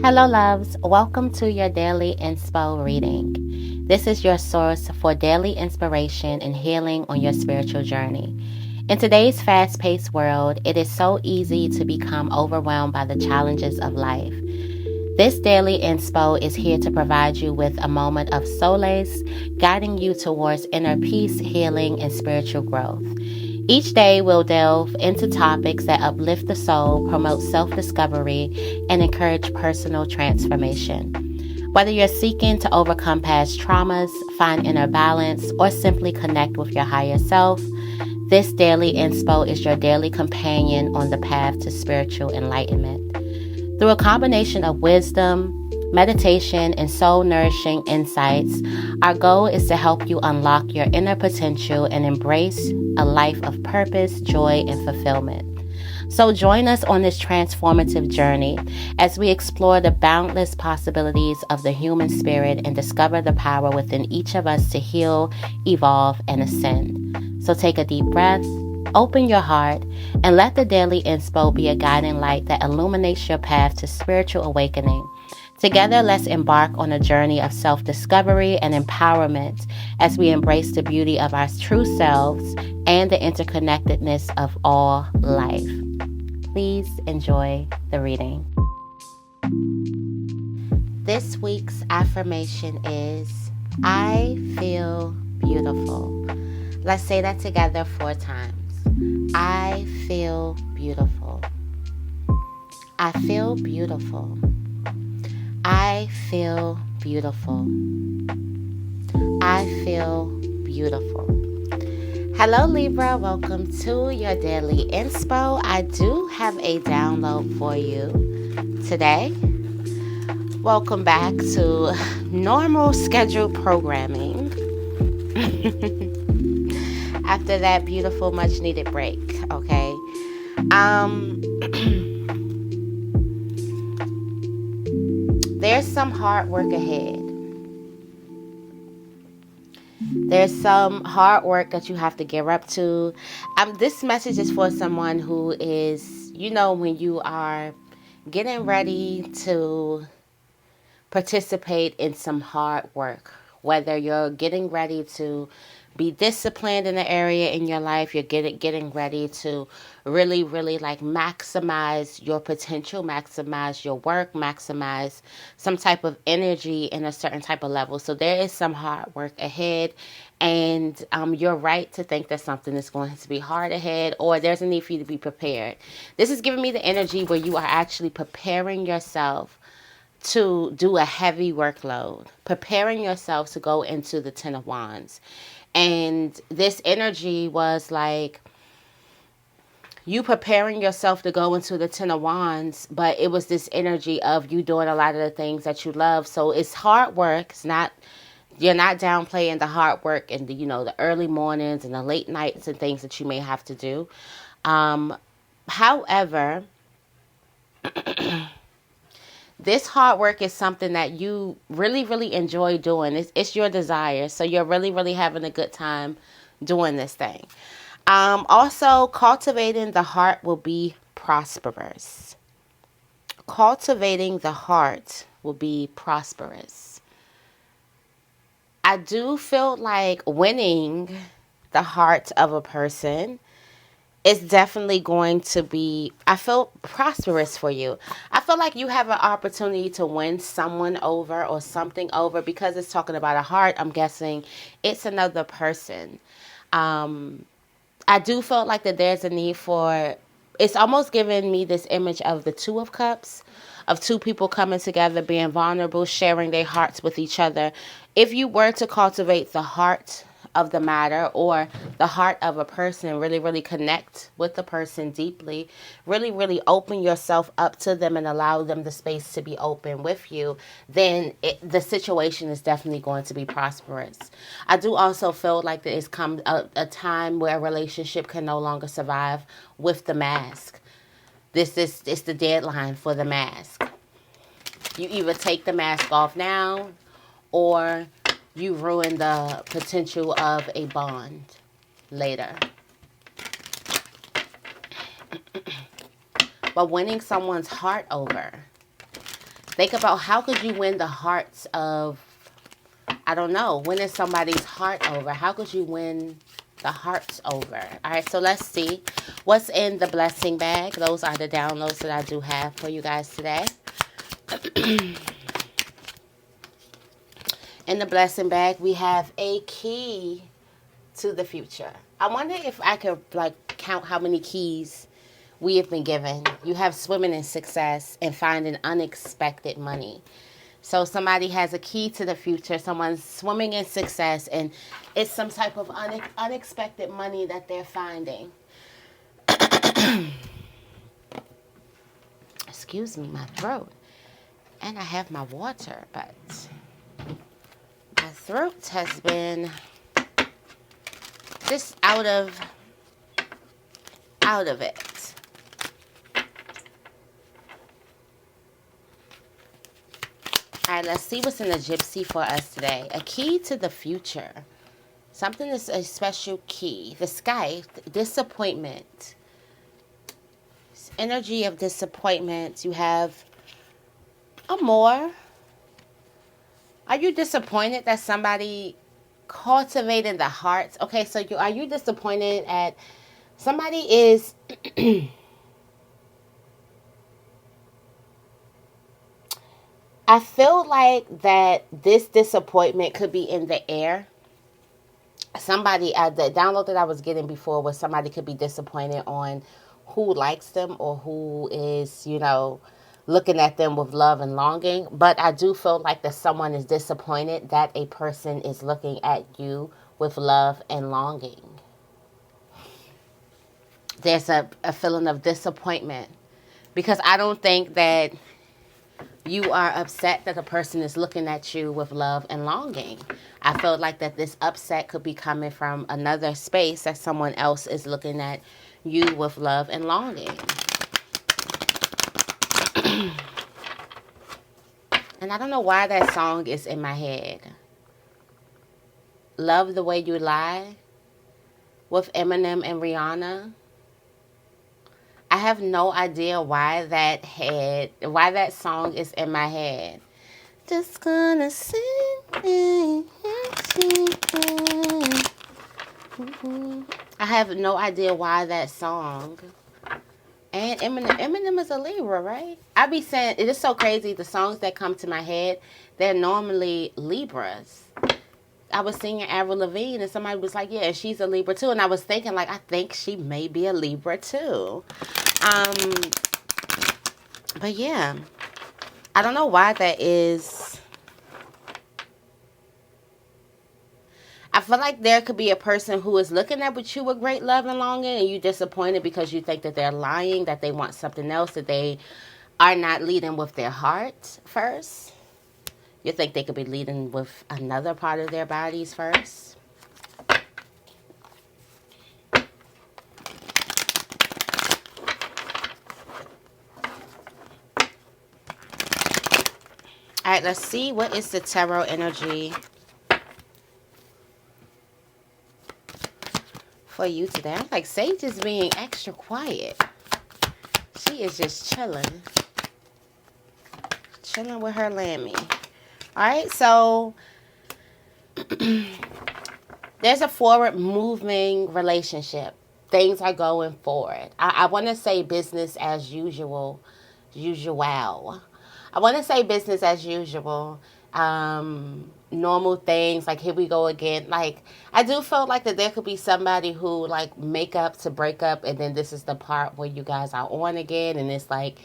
Hello, loves. Welcome to your daily inspo reading. This is your source for daily inspiration and healing on your spiritual journey. In today's fast paced world, it is so easy to become overwhelmed by the challenges of life. This daily inspo is here to provide you with a moment of solace, guiding you towards inner peace, healing, and spiritual growth. Each day, we'll delve into topics that uplift the soul, promote self discovery, and encourage personal transformation. Whether you're seeking to overcome past traumas, find inner balance, or simply connect with your higher self, this daily inspo is your daily companion on the path to spiritual enlightenment. Through a combination of wisdom, meditation, and soul-nourishing insights, our goal is to help you unlock your inner potential and embrace a life of purpose, joy, and fulfillment. So join us on this transformative journey as we explore the boundless possibilities of the human spirit and discover the power within each of us to heal, evolve, and ascend. So take a deep breath, open your heart, and let the daily inspo be a guiding light that illuminates your path to spiritual awakening. Together, let's embark on a journey of self-discovery and empowerment as we embrace the beauty of our true selves and the interconnectedness of all life. Please enjoy the reading. This week's affirmation is, I feel beautiful. Let's say that together 4 times. I feel beautiful. I feel beautiful. I feel beautiful. I feel beautiful. Hello, Libra. Welcome to your daily inspo. I do have a download for you today. Welcome back to normal scheduled programming. After that beautiful, much needed break, okay? There's some hard work ahead. There's some hard work that you have to get up to. This message is for someone who is, when you are getting ready to participate in some hard work, whether you're getting ready to be disciplined in the area in your life, you're getting ready to really maximize your potential, maximize your work, maximize some type of energy in a certain type of level. So there is some hard work ahead, and you're right to think that something is going to be hard ahead, or there's a need for you to be prepared. This is giving me the energy where you are actually preparing yourself to do a heavy workload, preparing yourself to go into the Ten of Wands. And this energy was like you preparing yourself to go into the Ten of Wands, but it was this energy of you doing a lot of the things that you love. So it's hard work. You're not downplaying the hard work and the early mornings and the late nights and things that you may have to do. However, this hard work is something that you really enjoy doing. It's your desire. So you're really having a good time doing this thing. Also, cultivating the heart will be prosperous. Cultivating the heart will be prosperous. I do feel like winning the heart of a person is definitely going to be, I feel, prosperous for you. I feel like you have an opportunity to win someone over or something over because it's talking about a heart. I'm guessing it's another person. I do feel like that there's a need for, it's almost giving me this image of the Two of Cups, of two people coming together, being vulnerable, sharing their hearts with each other. If you were to cultivate the heart of the matter or the heart of a person, really connect with the person deeply, really open yourself up to them and allow them the space to be open with you, then the situation is definitely going to be prosperous. I do also feel like there is come a time where a relationship can no longer survive with the mask. It's the deadline for the mask. You either take the mask off now or you ruin the potential of a bond later. But winning someone's heart over Think about how could you win the hearts of, I don't know, winning somebody's heart over. How could you win the hearts over? All right, so let's see what's in the blessing bag. Those are the downloads that I do have for you guys today. In the blessing bag, we have a key to the future. I wonder if I could count how many keys we have been given. You have swimming in success and finding unexpected money. So somebody has a key to the future. Someone's swimming in success, and it's some type of unexpected money that they're finding. Excuse me, my throat. And I have my water, but my throat has been just out of it. All right, let's see what's in the gypsy for us today. A key to the future. Something is a special key. The sky, disappointment. This energy of disappointment. You have more. Are you disappointed that somebody cultivated the hearts? Okay, so are you disappointed at somebody is I feel like that this disappointment could be in the air. Somebody, the download that I was getting before was somebody could be disappointed on who likes them or who is, looking at them with love and longing. But I do feel like that someone is disappointed that a person is looking at you with love and longing. There's a feeling of disappointment because I don't think that you are upset that a person is looking at you with love and longing. I felt like that this upset could be coming from another space that someone else is looking at you with love and longing. And I don't know why that song is in my head. Love the Way You Lie with Eminem and Rihanna. I have no idea why that song is in my head. Just gonna sing. I have no idea why that song. And Eminem is a Libra, right? I be saying, it is so crazy. The songs that come to my head, they're normally Libras. I was singing Avril Lavigne and somebody was like, yeah, she's a Libra too. And I was thinking, I think she may be a Libra too. But yeah, I don't know why that is. I feel like there could be a person who is looking at you with great love and longing, and you disappointed because you think that they're lying, that they want something else, that they are not leading with their heart first. You think they could be leading with another part of their bodies first. All right, let's see. What is the tarot energy for you today? I'm like, Sage is being extra quiet. She is just chilling. Chilling with her Lammy. All right, so there's a forward moving relationship. Things are going forward. I want to say business as usual. I want to say business as usual. Normal things, like here we go again. Like, I do feel like that there could be somebody who make up to break up, and then this is the part where you guys are on again, and it's like,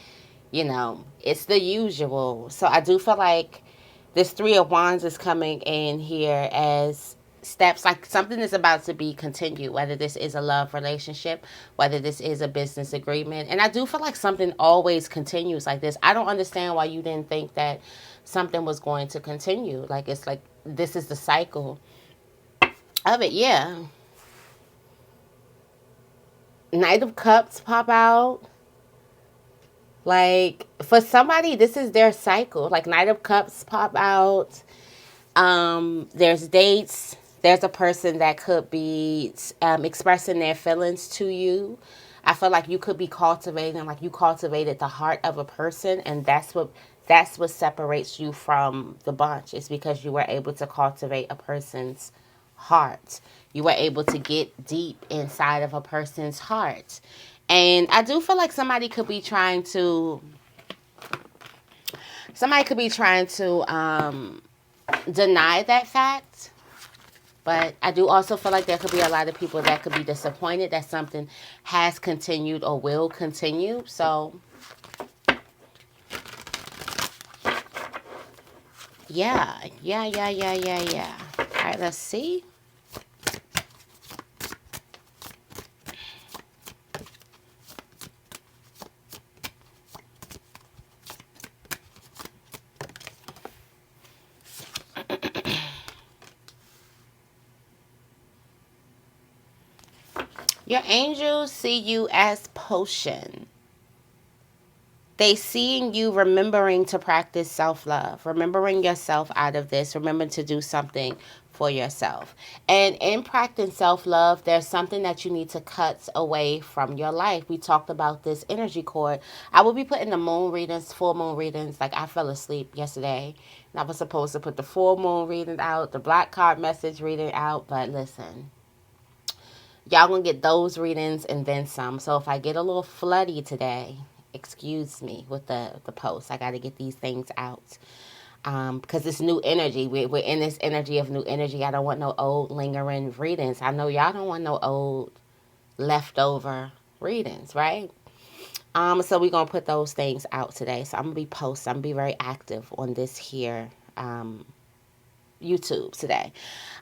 it's the usual. So I do feel like this Three of Wands is coming in here as steps, like something is about to be continued, whether this is a love relationship, whether this is a business agreement. And I do feel like something always continues like this. I don't understand why you didn't think that something was going to continue. Like, it's like this is the cycle of it. Yeah. Knight of Cups pop out. Like, for somebody, this is their cycle. Like, Knight of Cups pop out. There's dates. There's a person that could be expressing their feelings to you. I feel like you could be cultivating, like you cultivated the heart of a person, and that's what That's what separates you from the bunch. It's because you were able to cultivate a person's heart. You were able to get deep inside of a person's heart. And I do feel like somebody could be trying to deny that fact. But I do also feel like there could be a lot of people that could be disappointed that something has continued or will continue. So, yeah. All right, let's see. Your angels see you as potion. They seeing you remembering to practice self-love, remembering yourself out of this, remembering to do something for yourself. And in practicing self-love, there's something that you need to cut away from your life. We talked about this energy cord. I will be putting the moon readings, full moon readings. Like, I fell asleep yesterday, and I was supposed to put the full moon reading out, the black card message reading out, but listen, y'all gonna get those readings and then some. So if I get a little floody today, excuse me with the post. I got to get these things out because it's new energy. We're in this energy of new energy. I don't want no old lingering readings. I know y'all don't want no old leftover readings, right? So we're gonna put those things out today. So I'm gonna be posting. I'm gonna be very active on this here YouTube today.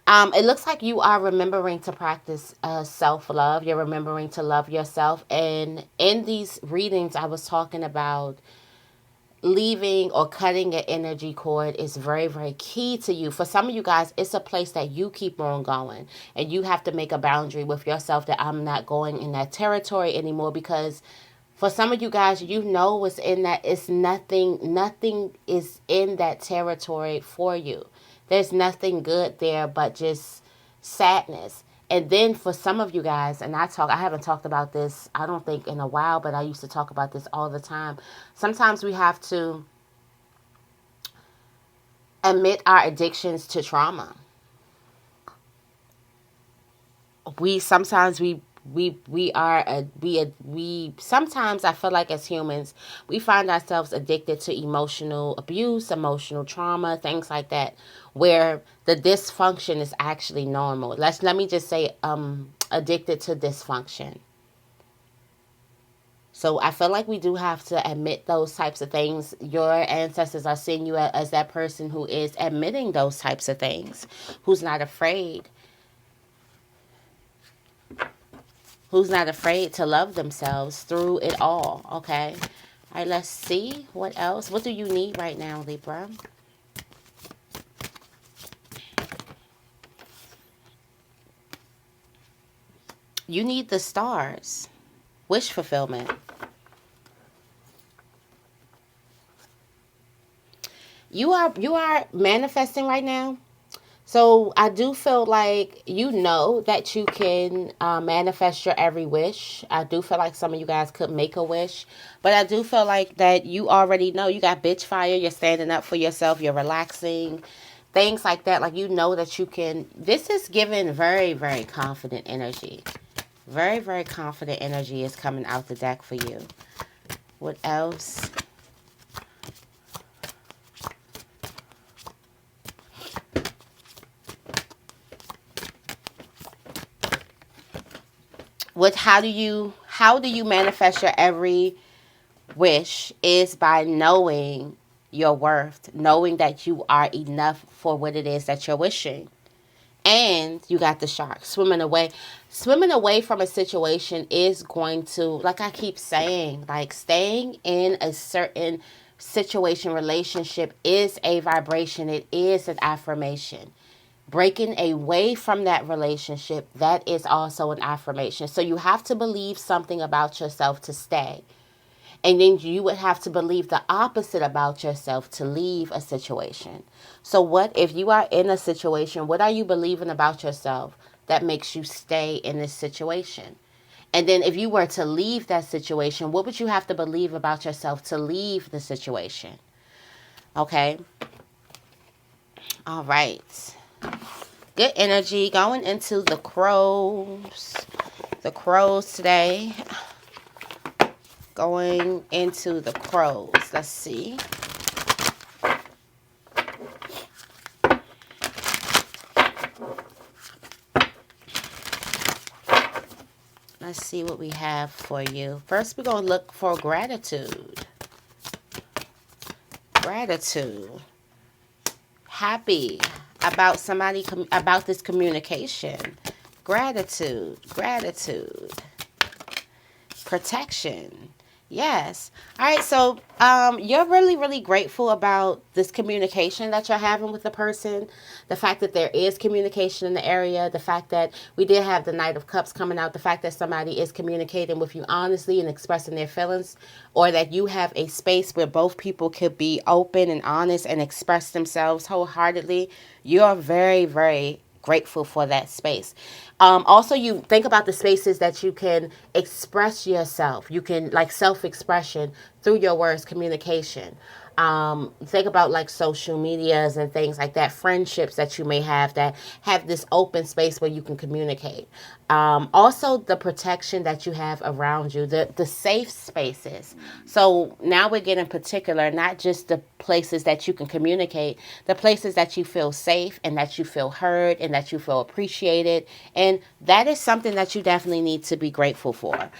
It looks like you are remembering to practice self-love. You're remembering to love yourself. And in these readings, I was talking about leaving or cutting an energy cord is very, very key to you. For some of you guys, it's a place that you keep on going. And you have to make a boundary with yourself that I'm not going in that territory anymore, because for some of you guys, you know what's in that. It's nothing is in that territory for you. There's nothing good there but just sadness. And then for some of you guys, and I haven't talked about this, I don't think in a while, but I used to talk about this all the time. Sometimes we have to admit our addictions to trauma. Sometimes I feel like as humans, we find ourselves addicted to emotional abuse, emotional trauma, things like that, where the dysfunction is actually normal. Let me just say addicted to dysfunction. So I feel like we do have to admit those types of things. Your ancestors are seeing you as that person who is admitting those types of things, who's not afraid to love themselves through it all, okay? All right, let's see. What else? What do you need right now, Libra? You need the stars. Wish fulfillment. You are manifesting right now. So I do feel like you know that you can manifest your every wish. I do feel like some of you guys could make a wish. But I do feel like that you already know. You got bitch fire. You're standing up for yourself. You're relaxing. Things like that. Like, you know that you can. This is giving very, very confident energy. Very, very confident energy is coming out the deck for you. What else? How do you manifest your every wish is by knowing your worth, knowing that you are enough for what it is that you're wishing. And you got the shark swimming away. Swimming away from a situation is going to, like I keep saying, like, staying in a certain situation, relationship is a vibration. It is an affirmation. Breaking away from that relationship, that is also an affirmation. So you have to believe something about yourself to stay. And then you would have to believe the opposite about yourself to leave a situation. So what if you are in a situation, what are you believing about yourself that makes you stay in this situation? And then if you were to leave that situation, what would you have to believe about yourself to leave the situation? Okay. All right. Good energy going into the crows. The crows today. Going into the crows. Let's see. Let's see what we have for you. First, we're going to look for gratitude. Gratitude. Happy about somebody, about this communication. Gratitude. Gratitude. Protection. Yes. All right. So, you're really, really grateful about this communication that you're having with the person. The fact that there is communication in the area. The fact that we did have the Knight of Cups coming out. The fact that somebody is communicating with you honestly and expressing their feelings, or that you have a space where both people could be open and honest and express themselves wholeheartedly. You're very, very grateful for that space. Also, you think about the spaces that you can express yourself. You can, like, self-expression through your words, communication. Think about like social medias and things like that, friendships that you may have that have this open space where you can communicate. Also, the protection that you have around you, the safe spaces. So now we're getting particular, not just the places that you can communicate, the places that you feel safe and that you feel heard and that you feel appreciated. And that is something that you definitely need to be grateful for.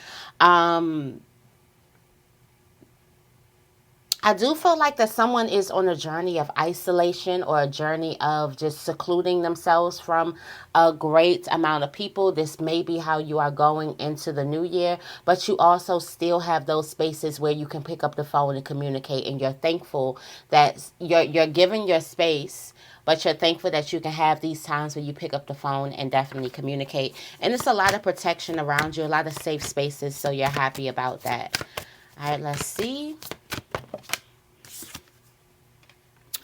I do feel like that someone is on a journey of isolation or a journey of just secluding themselves from a great amount of people. This may be how you are going into the new year, but you also still have those spaces where you can pick up the phone and communicate, and you're thankful that you're giving your space, but you're thankful that you can have these times where you pick up the phone and definitely communicate. And it's a lot of protection around you, a lot of safe spaces, so you're happy about that. All right, let's see.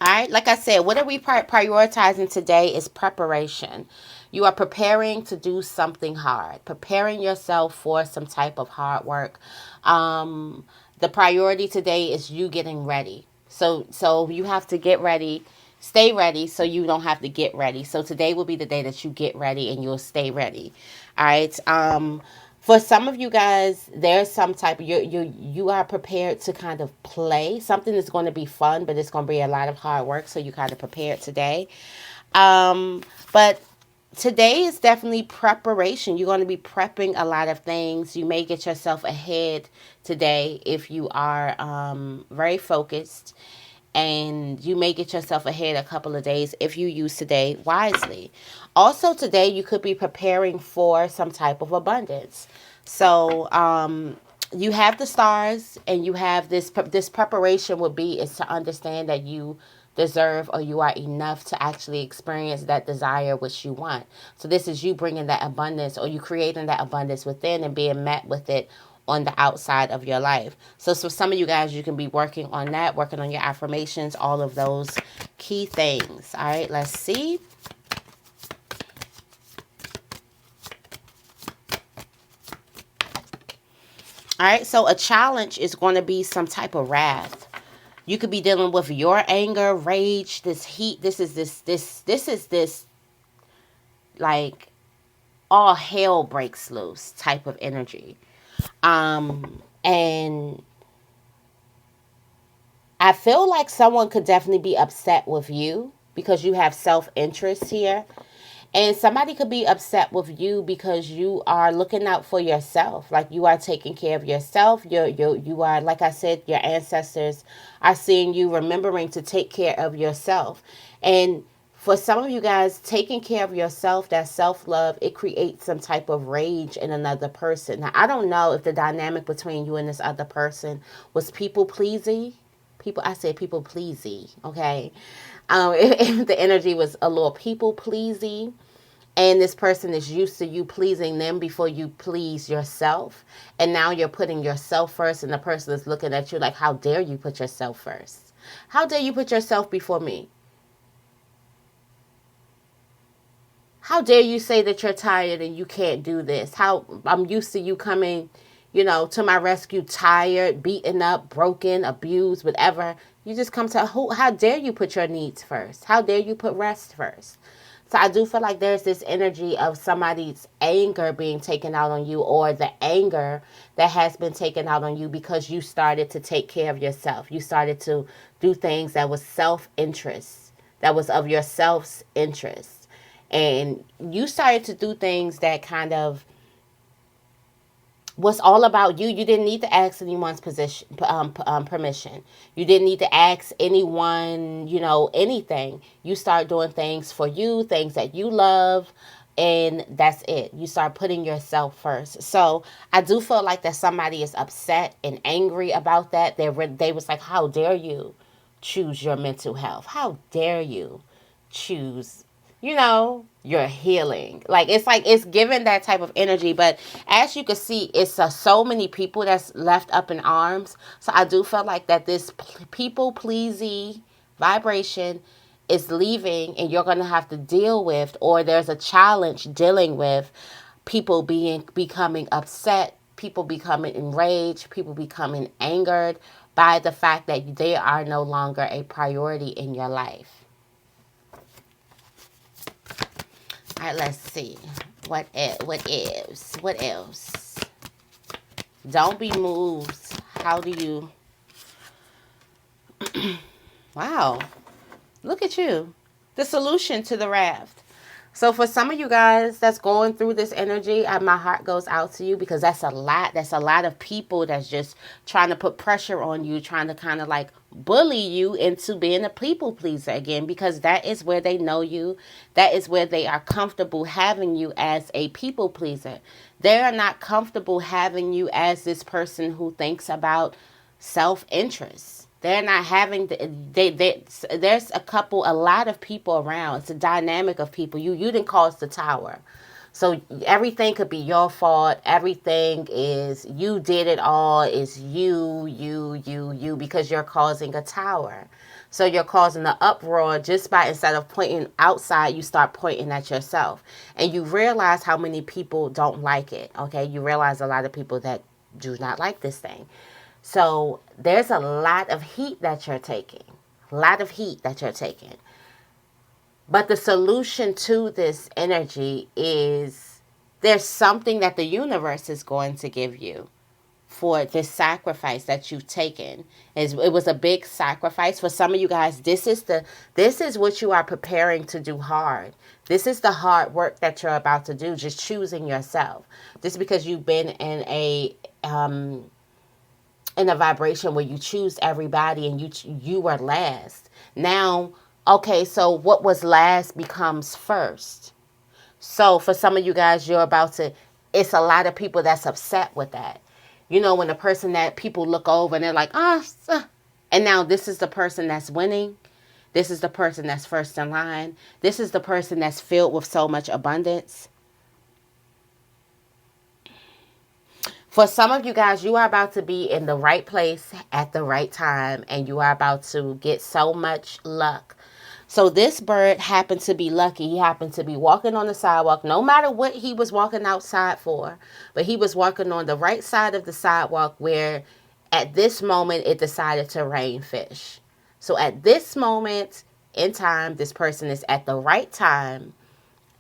All right, like I said, what are we prioritizing today is preparation. You are preparing to do something hard, preparing yourself for some type of hard work. The priority today is you getting ready. So you have to get ready, stay ready, so you don't have to get ready. So today will be the day that you get ready and you'll stay ready. All right. For some of you guys, there's some type of you are prepared to kind of play. Something that's going to be fun, but it's going to be a lot of hard work. So you kind of prepared today. But today is definitely preparation. You're going to be prepping a lot of things. You may get yourself ahead today if you are very focused. And you may get yourself ahead a couple of days if you use today wisely. Also, today you could be preparing for some type of abundance. So, you have the stars, and you have this preparation would be is to understand that you deserve or you are enough to actually experience that desire which you want. So this is you bringing that abundance, or you creating that abundance within and being met with it on the outside of your life. So some of you guys, you can be working on that, working on your affirmations, all of those key things. All right, let's see. All right, so a challenge is going to be some type of wrath. You could be dealing with your anger, rage, this heat. This is this like all hell breaks loose type of energy. And I feel like someone could definitely be upset with you because you have self-interest here. And somebody could be upset with you because you are looking out for yourself. Like you are taking care of yourself. You are, like I said, your ancestors are seeing you remembering to take care of yourself. And for some of you guys, taking care of yourself, that self-love, it creates some type of rage in another person. Now, I don't know if the dynamic between you and this other person was people-pleasing. I said people-pleasing, okay? If the energy was a little people-pleasing, and this person is used to you pleasing them before you please yourself, and now you're putting yourself first, and the person is looking at you like, how dare you put yourself first? How dare you put yourself before me? How dare you say that you're tired and you can't do this? How I'm used to you coming, to my rescue tired, beaten up, broken, abused, whatever. You just come to how dare you put your needs first? How dare you put rest first? So I do feel like there's this energy of somebody's anger being taken out on you, or the anger that has been taken out on you because you started to take care of yourself. You started to do things that was self-interest, that was of your self's interest. And you started to do things that kind of was all about you. You didn't need to ask anyone's permission. You didn't need to ask anyone, anything. You start doing things for you, things that you love, and that's it. You start putting yourself first. So I do feel like that somebody is upset and angry about that. They was like, how dare you choose your mental health? How dare you choose your healing? Like it's given that type of energy. But as you can see, it's so many people that's left up in arms. So I do feel like that this people pleasing vibration is leaving, and you're going to have to deal with, or there's a challenge dealing with people becoming upset, people becoming enraged, people becoming angered by the fact that they are no longer a priority in your life. All right, let's see. What else? Don't be moved. How do you... Wow. Look at you. The solution to the raft. So for some of you guys that's going through this energy, my heart goes out to you, because that's a lot. That's a lot of people that's just trying to put pressure on you, trying to kind of like bully you into being a people pleaser again, because that is where they know you. That is where they are comfortable having you as a people pleaser. They are not comfortable having you as this person who thinks about self-interest. They're not having there's a lot of people around. It's a dynamic of people. You didn't cause the tower. So everything could be your fault. Everything is, you did it all. Is you, because you're causing a tower. So you're causing the uproar just by, instead of pointing outside, you start pointing at yourself. And you realize how many people don't like it. Okay. You realize a lot of people that do not like this thing. So there's a lot of heat that you're taking. But the solution to this energy is, there's something that the universe is going to give you for this sacrifice that you've taken. It was a big sacrifice. For some of you guys, this is what you are preparing to do hard. This is the hard work that you're about to do, just choosing yourself. Just because you've been in a vibration where you choose everybody and you were last. Now, okay, so what was last becomes first. So for some of you guys, it's a lot of people that's upset with that. When the person that people look over and they're like, and now this is the person that's winning. This is the person that's first in line. This is the person that's filled with so much abundance. For some of you guys, you are about to be in the right place at the right time, and you are about to get so much luck. So this bird happened to be lucky. He happened to be walking on the sidewalk, no matter what he was walking outside for, but he was walking on the right side of the sidewalk where at this moment it decided to rain fish. So at this moment in time, this person is at the right time,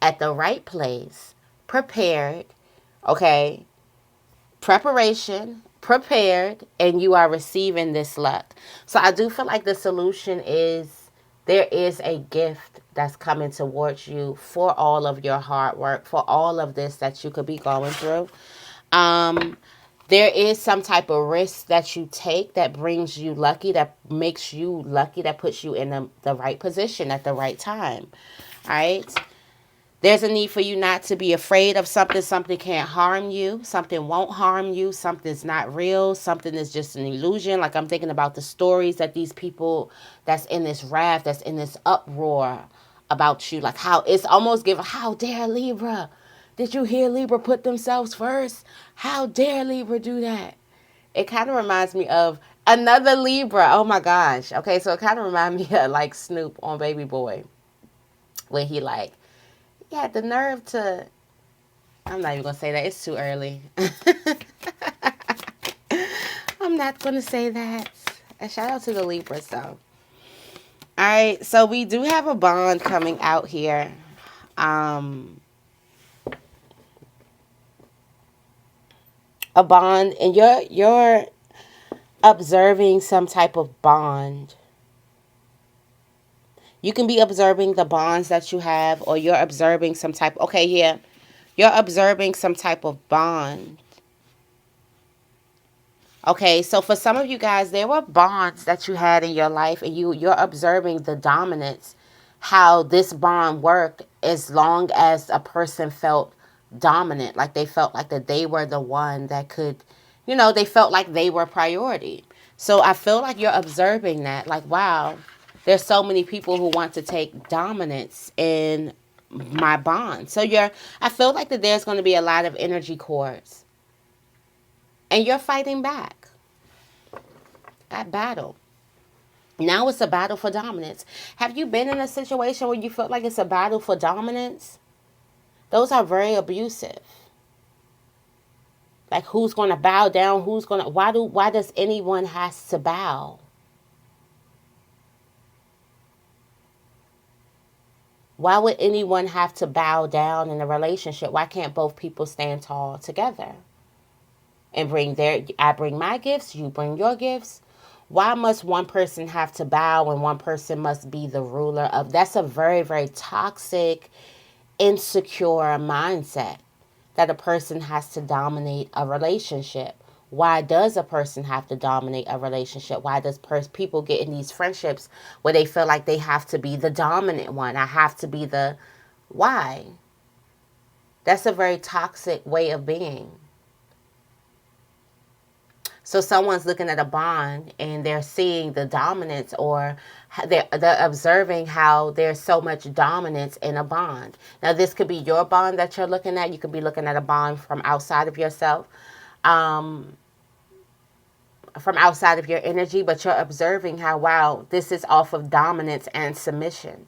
at the right place, prepared, okay? Preparation, prepared, and you are receiving this luck. So I do feel like the solution is, there is a gift that's coming towards you for all of your hard work, for all of this that you could be going through. There is some type of risk that you take that brings you lucky, that makes you lucky, that puts you in the right position at the right time. All right. There's a need for you not to be afraid of something. Something can't harm you. Something won't harm you. Something's not real. Something is just an illusion. Like, I'm thinking about the stories that these people that's in this raft, that's in this uproar about you. Like, how it's almost given, how dare Libra? Did you hear Libra put themselves first? How dare Libra do that? It kind of reminds me of another Libra. Oh my gosh. Okay, so it kind of reminds me of like Snoop on Baby Boy, when he had the nerve to... I'm not even going to say that. It's too early. I'm not going to say that. And shout out to the Libras, though. All right, so we do have a bond coming out here. A bond, and you're observing some type of bond. You can be observing the bonds that you have, or you're observing some type. Okay, yeah, you're observing some type of bond. Okay, so for some of you guys, there were bonds that you had in your life, and you're observing the dominance, how this bond worked as long as a person felt dominant, like they felt like that they were the one that could, they felt like they were priority. So I feel like you're observing that, like, wow, there's so many people who want to take dominance in my bond. So I feel like that there's going to be a lot of energy cords, and you're fighting back. That battle. Now it's a battle for dominance. Have you been in a situation where you felt like it's a battle for dominance? Those are very abusive. Like, who's going to bow down? Why does anyone has to bow? Why would anyone have to bow down in a relationship? Why can't both people stand tall together? And I bring my gifts, you bring your gifts. Why must one person have to bow and one person must be the ruler of? That's a very, very toxic, insecure mindset, that a person has to dominate a relationship. Why does a person have to dominate a relationship? Why does people get in these friendships where they feel like they have to be the dominant one? I have to be the... Why? That's a very toxic way of being. So someone's looking at a bond and they're seeing the dominance, or they're observing how there's so much dominance in a bond. Now, this could be your bond that you're looking at. You could be looking at a bond from outside of yourself, from outside of your energy, but you're observing how, wow, this is off of dominance and submission.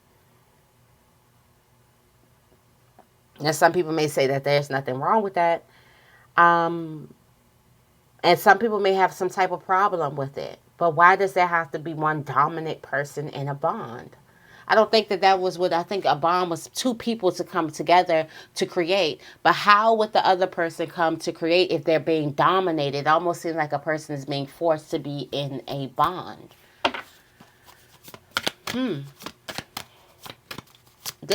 Now, some people may say that there's nothing wrong with that. And some people may have some type of problem with it. But why does there have to be one dominant person in a bond? I don't think that was what I think a bond was, two people to come together to create. But how would the other person come to create if they're being dominated? It almost seems like a person is being forced to be in a bond. Good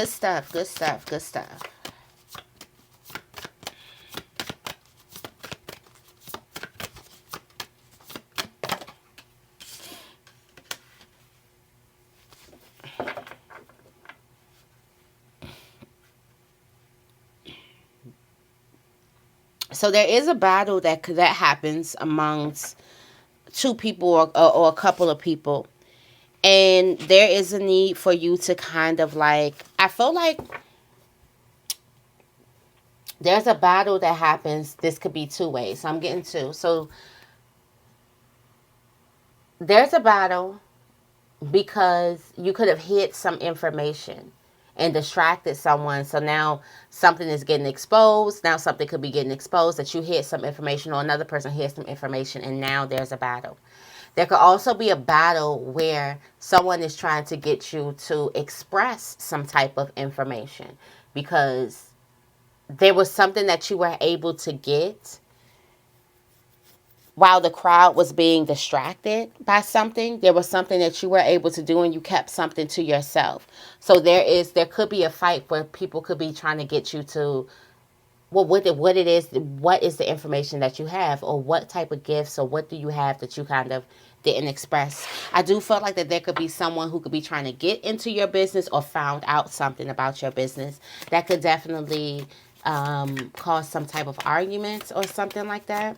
stuff, good stuff, good stuff. So there is a battle that happens amongst two people, or a couple of people. And there is a need for you to kind of like, I feel like there's a battle that happens. This could be two ways. So I'm getting two. So there's a battle because you could have hid some information and distracted someone. So now something is getting exposed. Now something could be getting exposed that you hid some information, or another person hid some information, and now there's a battle. There could also be a battle where someone is trying to get you to express some type of information because there was something that you were able to get while the crowd was being distracted by something. There was something that you were able to do, and you kept something to yourself. So there could be a fight where people could be trying to get you to, well, what is the information that you have, or what type of gifts, or what do you have that you kind of didn't express. I do feel like that there could be someone who could be trying to get into your business or found out something about your business that could definitely cause some type of arguments or something like that.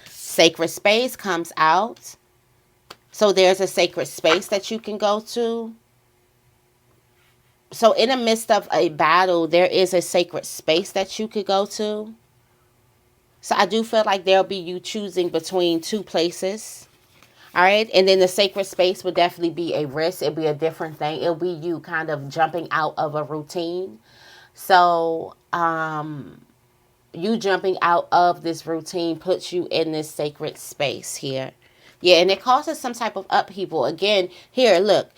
Sacred space comes out. So there's a sacred space that you can go to. So in the midst of a battle, there is a sacred space that you could go to. So I do feel like there'll be you choosing between two places. All right. And then the sacred space would definitely be a risk. It'll be a different thing. It'll be you kind of jumping out of a routine. So, you jumping out of this routine puts you in this sacred space here. Yeah, and it causes some type of upheaval. Again, here, look.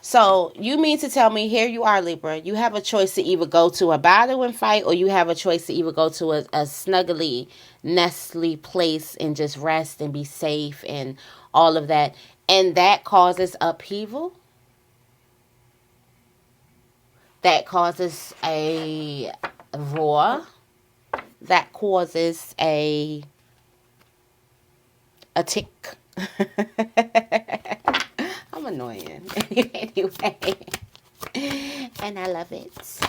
So you mean to tell me, here you are, Libra, you have a choice to either go to a battle and fight, or you have a choice to either go to a snuggly, nestly place and just rest and be safe and all of that. And that causes upheaval. That causes a roar. That causes a tick. I'm annoying. Anyway. And I love it.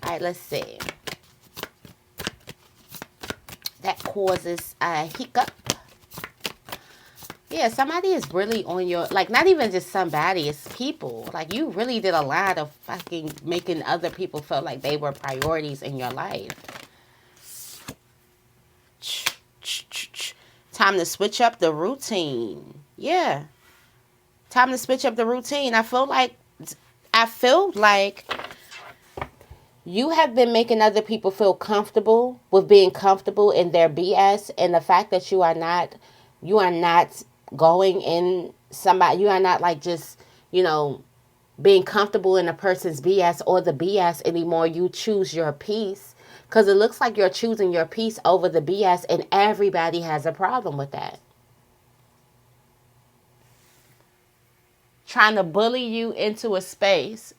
Alright, let's see. That causes a hiccup. Yeah, somebody is really on your, like, not even just somebody, it's people. Like, you really did a lot of fucking making other people feel like they were priorities in your life. Time to switch up the routine. Yeah. Time to switch up the routine. I feel like you have been making other people feel comfortable with being comfortable in their BS, and the fact that you are not going in somebody, you are not like just, being comfortable in a person's BS or the BS anymore. You choose your peace, because it looks like you're choosing your peace over the BS, and everybody has a problem with that. Trying to bully you into a space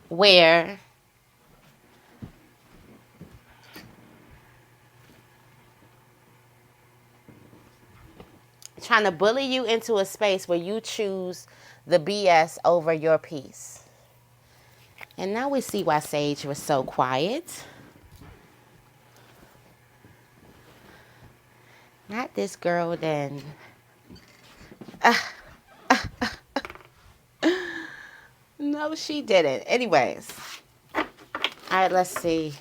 where you choose the BS over your peace. And now we see why Sage was so quiet. Not this girl then. No, she didn't. Anyways. All right, let's see.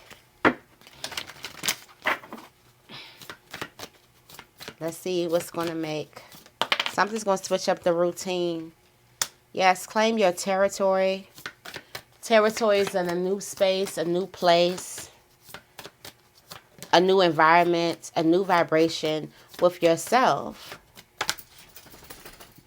Let's see what's going to make. Something's going to switch up the routine. Yes, claim your territory. Territory is in a new space, a new place, a new environment, a new vibration with yourself.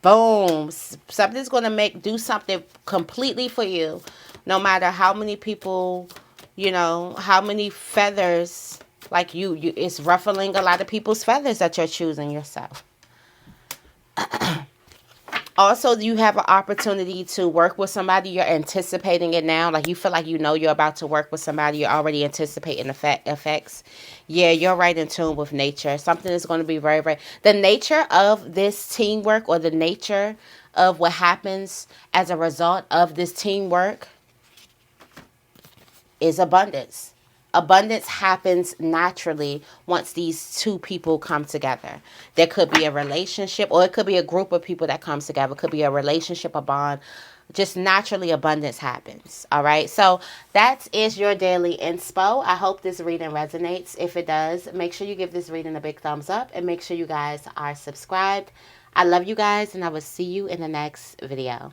Boom. Something's going to do something completely for you. No matter how many people, how many feathers, like it's ruffling a lot of people's feathers that you're choosing yourself. Also, you have an opportunity to work with somebody. You're anticipating it now. Like, you feel like you're about to work with somebody. You're already anticipating effects. Yeah, you're right in tune with nature. Something is going to be very, very... The nature of this teamwork, or the nature of what happens as a result of this teamwork, is abundance. Abundance happens naturally once these two people come together. There could be a relationship, or it could be a group of people that comes together. It could be a relationship, a bond. Just naturally, abundance happens. All right. So that is your daily inspo. I hope this reading resonates. If it does, make sure you give this reading a big thumbs up, and make sure you guys are subscribed. I love you guys, and I will see you in the next video.